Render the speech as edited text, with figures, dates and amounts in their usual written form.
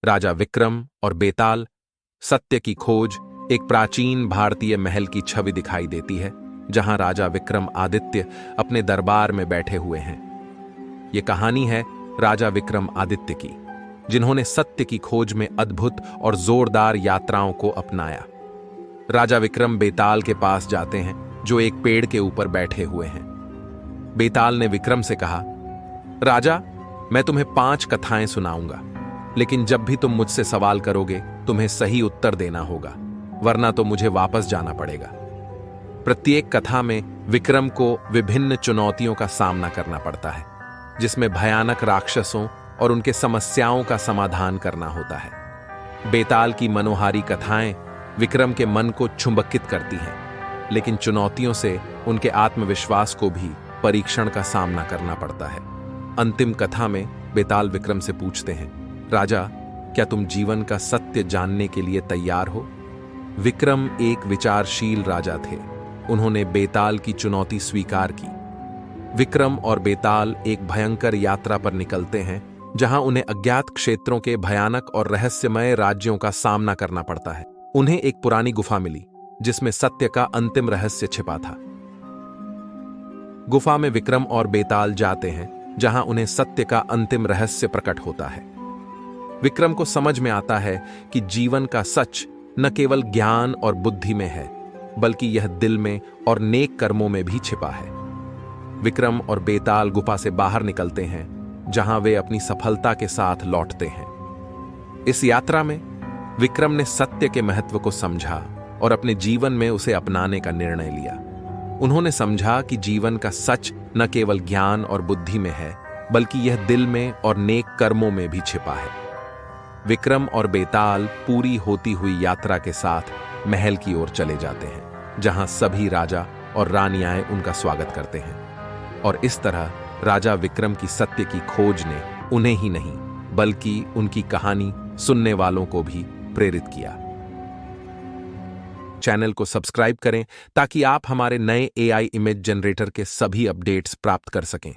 राजा विक्रम और बेताल, सत्य की खोज। एक प्राचीन भारतीय महल की छवि दिखाई देती है जहां राजा विक्रम आदित्य अपने दरबार में बैठे हुए हैं। यह कहानी है राजा विक्रम आदित्य की, जिन्होंने सत्य की खोज में अद्भुत और जोरदार यात्राओं को अपनाया। राजा विक्रम बेताल के पास जाते हैं जो एक पेड़ के ऊपर बैठे हुए हैं। बेताल ने विक्रम से कहा, राजा, मैं तुम्हें 5 कथाएं सुनाऊंगा, लेकिन जब भी तुम मुझसे सवाल करोगे तुम्हें सही उत्तर देना होगा, वरना तो मुझे वापस जाना पड़ेगा। प्रत्येक कथा में विक्रम को विभिन्न चुनौतियों का सामना करना पड़ता है, जिसमें भयानक राक्षसों और उनके समस्याओं का समाधान करना होता है। बेताल की मनोहारी कथाएं विक्रम के मन को चुंबकित करती हैं, लेकिन चुनौतियों से उनके आत्मविश्वास को भी परीक्षण का सामना करना पड़ता है। अंतिम कथा में बेताल विक्रम से पूछते हैं, राजा, क्या तुम जीवन का सत्य जानने के लिए तैयार हो? विक्रम एक विचारशील राजा थे। उन्होंने बेताल की चुनौती स्वीकार की। विक्रम और बेताल एक भयंकर यात्रा पर निकलते हैं जहां उन्हें अज्ञात क्षेत्रों के भयानक और रहस्यमय राज्यों का सामना करना पड़ता है। उन्हें एक पुरानी गुफा मिली जिसमें सत्य का अंतिम रहस्य छिपा था। गुफा में विक्रम और बेताल जाते हैं जहां उन्हें सत्य का अंतिम रहस्य प्रकट होता है। विक्रम को समझ में आता है कि जीवन का सच न केवल ज्ञान और बुद्धि में है, बल्कि यह दिल में और नेक कर्मों में भी छिपा है। विक्रम और बेताल गुफा से बाहर निकलते हैं जहां वे अपनी सफलता के साथ लौटते हैं। इस यात्रा में विक्रम ने सत्य के महत्व को समझा और अपने जीवन में उसे अपनाने का निर्णय लिया। उन्होंने समझा कि जीवन का सच न केवल ज्ञान और बुद्धि में है, बल्कि यह दिल में और नेक कर्मों में भी छिपा है। विक्रम और बेताल पूरी होती हुई यात्रा के साथ महल की ओर चले जाते हैं, जहां सभी राजा और रानियां उनका स्वागत करते हैं। और इस तरह राजा विक्रम की सत्य की खोज ने उन्हें ही नहीं, बल्कि उनकी कहानी सुनने वालों को भी प्रेरित किया। चैनल को सब्सक्राइब करें ताकि आप हमारे नए AI इमेज जनरेटर के सभी अपडेट्स प्राप्त कर सकें।